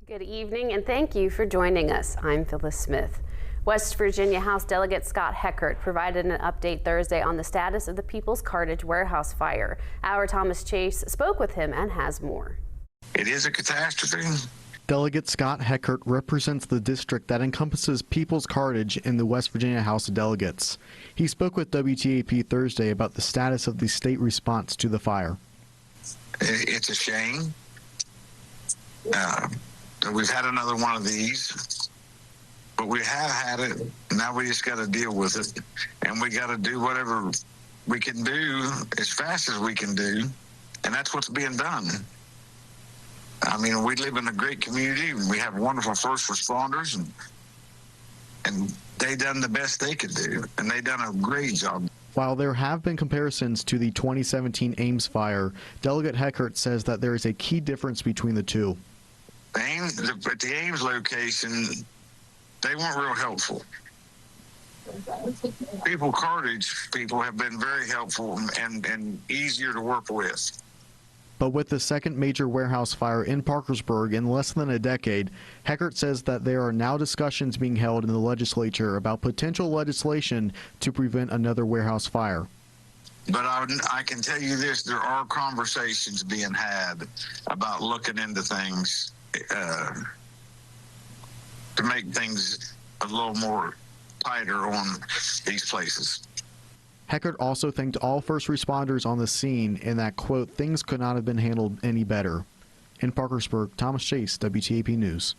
Good evening and thank you for joining us. I'm Phyllis Smith. West Virginia House Delegate Scott Heckert provided an update Thursday on the status of the Peoples Cartage warehouse fire. Our Thomas Chase spoke with him and has more. It is a catastrophe. Delegate Scott Heckert represents the district that encompasses Peoples Cartage in the West Virginia House of Delegates. He spoke with WTAP Thursday about the status of the state response to the fire. It's a shame. We've had another one of these, but we have had it. Now we just got to deal with it, and we got to do whatever we can do as fast as we can do, and that's what's being done. I mean, we live in a great community, and we have wonderful first responders, and they done the best they could do, and they done a great job. While there have been comparisons to the 2017 Ames fire, Delegate Heckert says that there is a key difference between the two. At the Ames location, they weren't real helpful. Peoples Cartage people have been very helpful and easier to work with. But with the second major warehouse fire in Parkersburg in less than a decade, Heckert says that there are now discussions being held in the legislature about potential legislation to prevent another warehouse fire. But I can tell you this, there are conversations being had about looking into things to make things a little more tighter on these places. Heckert also thanked all first responders on the scene and that, quote, things could not have been handled any better. In Parkersburg, Thomas Chase, WTAP News.